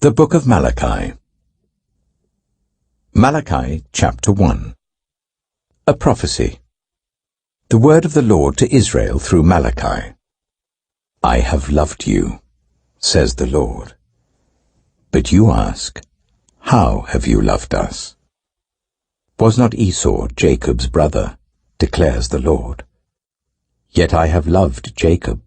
The Book of Malachi. Malachi, chapter 1. A prophecy. The word of the Lord to Israel through Malachi. I have loved you, says the Lord. But you ask, how have you loved us? Was not Esau Jacob's brother, declares the Lord? Yet I have loved Jacob,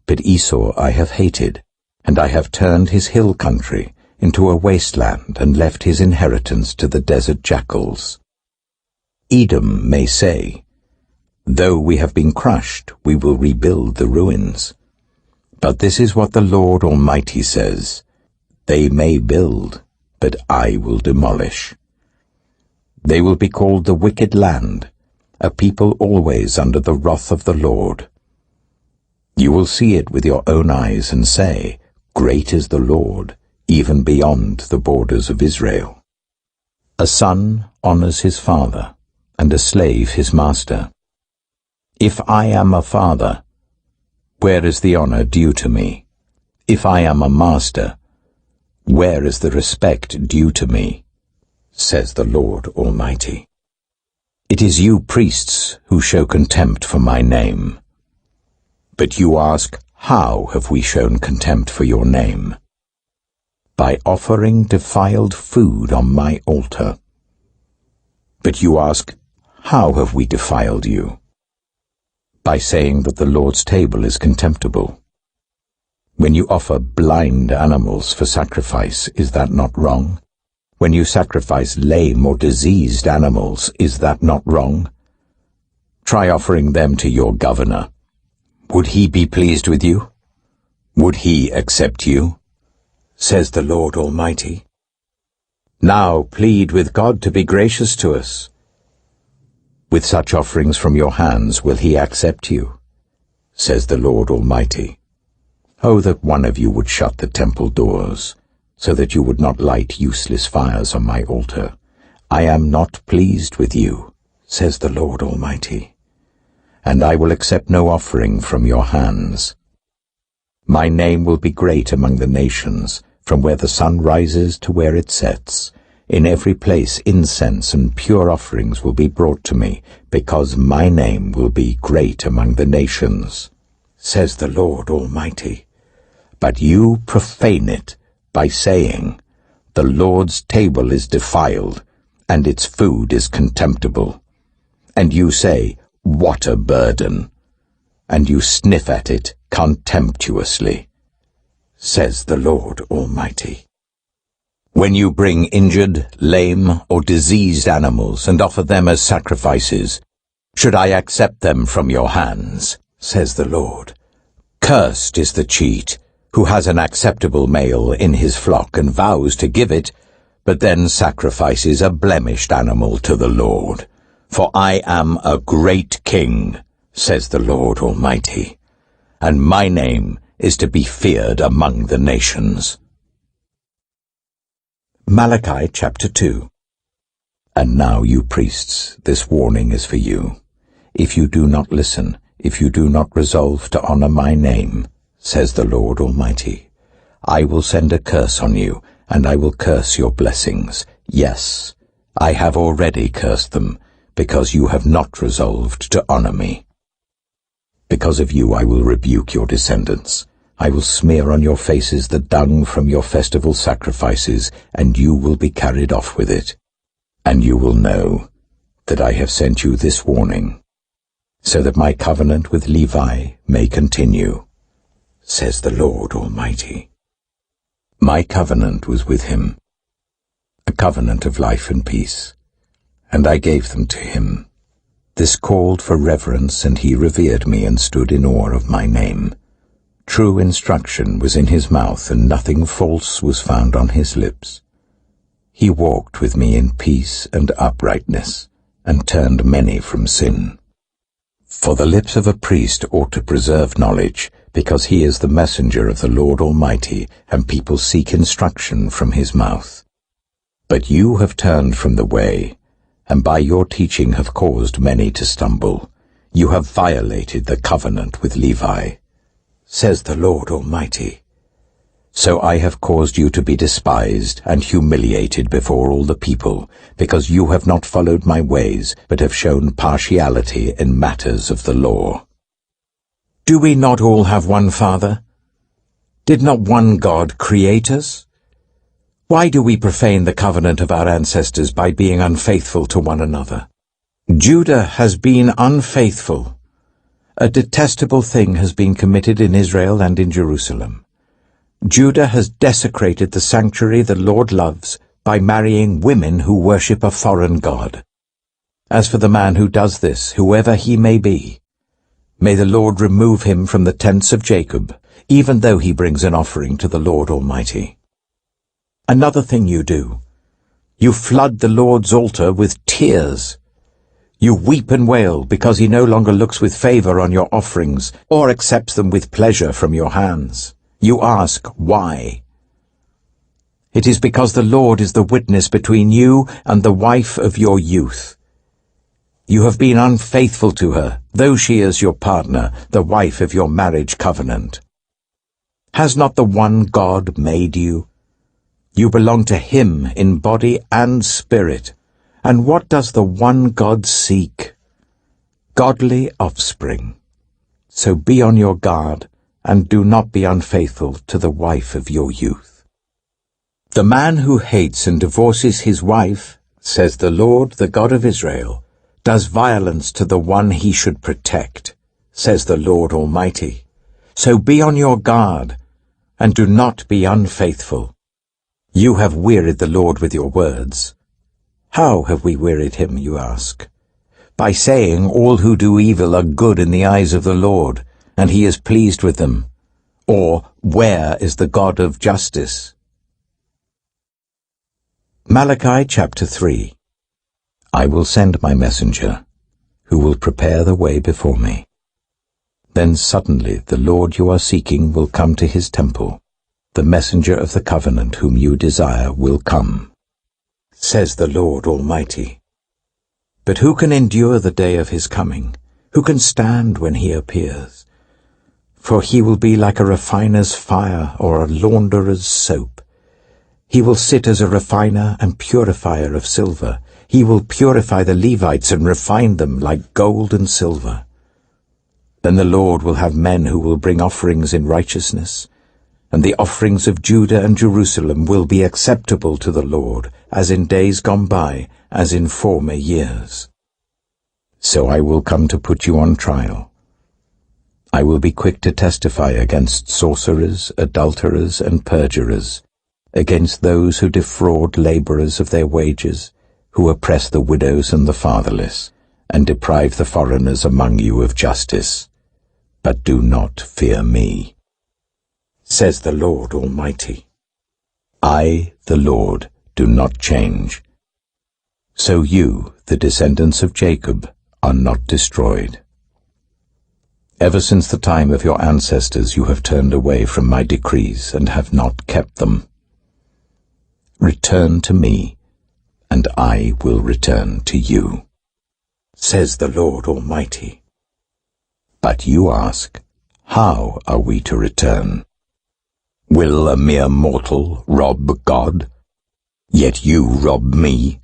but Esau I have hated, and I have turned his hill country into a wasteland and left his inheritance to the desert jackals. Edom may say, though we have been crushed, we will rebuild the ruins. But this is what the Lord Almighty says, they may build, but I will demolish. They will be called the wicked land, a people always under the wrath of the Lord. You will see it with your own eyes and say, great is the Lord, even beyond the borders of Israel. A son honors his father, and a slave his master. If I am a father, where is the honor due to me? If I am a master, where is the respect due to me? Says the Lord Almighty. It is you priests who show contempt for my name. But you ask, how have we shown contempt for your name? By offering defiled food on my altar. But you ask, how have we defiled you? By saying that the Lord's table is contemptible. When you offer blind animals for sacrifice, is that not wrong? When you sacrifice lame or diseased animals, is that not wrong? Try offering them to your governor. Would he be pleased with you? Would he accept you? Says the Lord Almighty. Now plead with God to be gracious to us. With such offerings from your hands will he accept you, says the Lord Almighty. Oh, that one of you would shut the temple doors, so that you would not light useless fires on my altar. I am not pleased with you, says the Lord Almighty, and I will accept no offering from your hands. My name will be great among the nations, from where the sun rises to where it sets. In every place incense and pure offerings will be brought to me, because my name will be great among the nations, says the Lord Almighty. But you profane it by saying, the Lord's table is defiled, and its food is contemptible. And you say, what a burden! And you sniff at it contemptuously, says the Lord Almighty. When you bring injured, lame, or diseased animals and offer them as sacrifices, should I accept them from your hands, says the Lord? Cursed is the cheat, who has an acceptable male in his flock and vows to give it, but then sacrifices a blemished animal to the Lord. For I am a great king, says the Lord Almighty, and my name is to be feared among the nations. Malachi chapter 2. And now, you priests, this warning is for you. If you do not listen, if you do not resolve to honor my name, says the Lord Almighty, I will send a curse on you, and I will curse your blessings. Yes, I have already cursed them, because you have not resolved to honor me. Because of you I will rebuke your descendants. I will smear on your faces the dung from your festival sacrifices, and you will be carried off with it. And you will know that I have sent you this warning, so that my covenant with Levi may continue, says the Lord Almighty. My covenant was with him, a covenant of life and peace, and I gave them to him. This called for reverence, and he revered me and stood in awe of my name. True instruction was in his mouth, and nothing false was found on his lips. He walked with me in peace and uprightness, and turned many from sin. For the lips of a priest ought to preserve knowledge, because he is the messenger of the Lord Almighty, and people seek instruction from his mouth. But you have turned from the way, and by your teaching have caused many to stumble. You have violated the covenant with Levi, says the Lord Almighty. So I have caused you to be despised and humiliated before all the people, because you have not followed my ways, but have shown partiality in matters of the law. Do we not all have one Father? Did not one God create us? Why do we profane the covenant of our ancestors by being unfaithful to one another? Judah has been unfaithful. A detestable thing has been committed in Israel and in Jerusalem. Judah has desecrated the sanctuary the Lord loves by marrying women who worship a foreign god. As for the man who does this, whoever he may be, may the Lord remove him from the tents of Jacob, even though he brings an offering to the Lord Almighty. Another thing you do, you flood the Lord's altar with tears. You weep and wail because he no longer looks with favor on your offerings or accepts them with pleasure from your hands. You ask, why? It is because the Lord is the witness between you and the wife of your youth. You have been unfaithful to her, though she is your partner, the wife of your marriage covenant. Has not the one God made you? You belong to him in body and spirit. And what does the one God seek? Godly offspring. So be on your guard, and do not be unfaithful to the wife of your youth. The man who hates and divorces his wife, says the Lord, the God of Israel, does violence to the one he should protect, says the Lord Almighty. So be on your guard, and do not be unfaithful. You have wearied the Lord with your words. How have we wearied him, you ask? By saying all who do evil are good in the eyes of the Lord, and he is pleased with them. Or, where is the God of justice? Malachi chapter 3. I will send my messenger, who will prepare the way before me. Then suddenly the Lord you are seeking will come to his temple. The messenger of the covenant whom you desire will come, says the Lord Almighty. But who can endure the day of his coming? Who can stand when he appears? For he will be like a refiner's fire or a launderer's soap. He will sit as a refiner and purifier of silver. He will purify the Levites and refine them like gold and silver. Then the Lord will have men who will bring offerings in righteousness, and the offerings of Judah and Jerusalem will be acceptable to the Lord, as in days gone by, as in former years. So I will come to put you on trial. I will be quick to testify against sorcerers, adulterers, and perjurers, against those who defraud laborers of their wages, who oppress the widows and the fatherless, and deprive the foreigners among you of justice. But do not fear me, says the Lord Almighty. I, the Lord, do not change. So you, the descendants of Jacob, are not destroyed. Ever since the time of your ancestors you have turned away from my decrees and have not kept them. Return to me, and I will return to you, says the Lord Almighty. But you ask, how are we to return? Will a mere mortal rob God? Yet you rob me.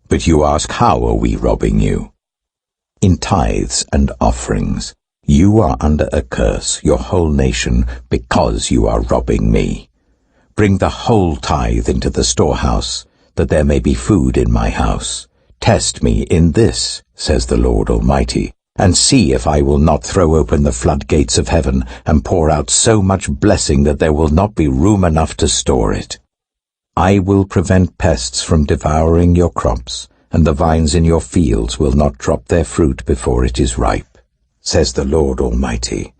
But you ask, how are we robbing you? In tithes and offerings. You are under a curse, your whole nation, because you are robbing me. Bring the whole tithe into the storehouse, that there may be food in my house. Test me in this, says the Lord Almighty, and see if I will not throw open the floodgates of heaven and pour out so much blessing that there will not be room enough to store it. I will prevent pests from devouring your crops, and the vines in your fields will not drop their fruit before it is ripe, says the Lord Almighty.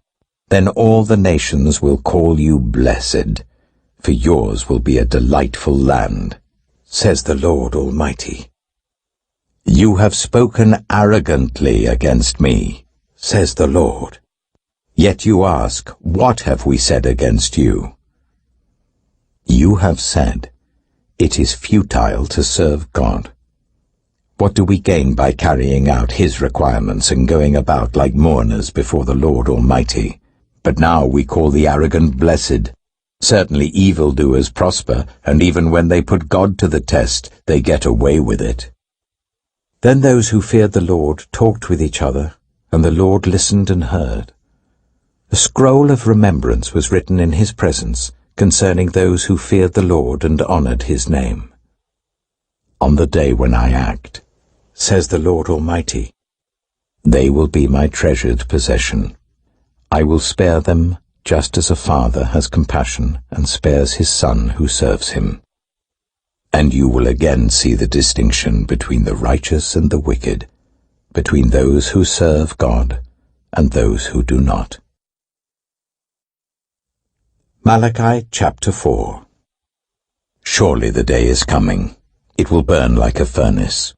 Then all the nations will call you blessed, for yours will be a delightful land, says the Lord Almighty. You have spoken arrogantly against me, says the Lord. Yet you ask, what have we said against you? You have said, it is futile to serve God. What do we gain by carrying out his requirements and going about like mourners before the Lord Almighty? But now we call the arrogant blessed, Certainly evildoers prosper, and even when they put God to the test, they get away with it. Then those who feared the Lord talked with each other, and the Lord listened and heard. A scroll of remembrance was written in his presence concerning those who feared the Lord and honored his name. On the day when I act, says the Lord Almighty, they will be my treasured possession. I will spare them just as a father has compassion and spares his son who serves him. And you will again see the distinction between the righteous and the wicked, between those who serve God and those who do not. Malachi chapter 4. Surely the day is coming. It will burn like a furnace.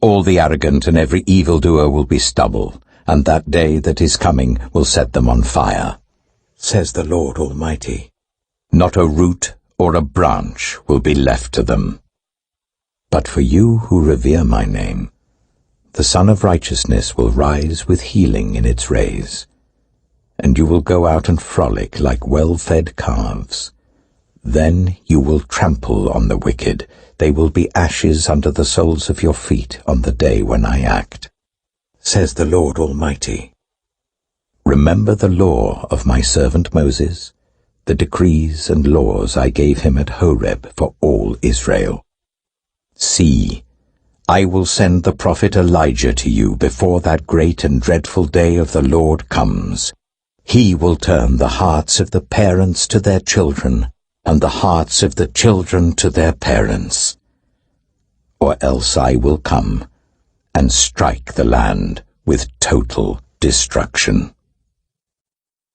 All the arrogant and every evildoer will be stubble, and that day that is coming will set them on fire, says the Lord Almighty. Not a root or a branch will be left to them. But for you who revere my name, the Sun of Righteousness will rise with healing in its rays, and you will go out and frolic like well-fed calves. Then you will trample on the wicked. They will be ashes under the soles of your feet on the day when I act, says the Lord Almighty. Remember the law of my servant Moses, the decrees and laws I gave him at Horeb for all Israel. See, I will send the prophet Elijah to you before that great and dreadful day of the Lord comes. He will turn the hearts of the parents to their children, and the hearts of the children to their parents. Or else I will come and strike the land with total destruction.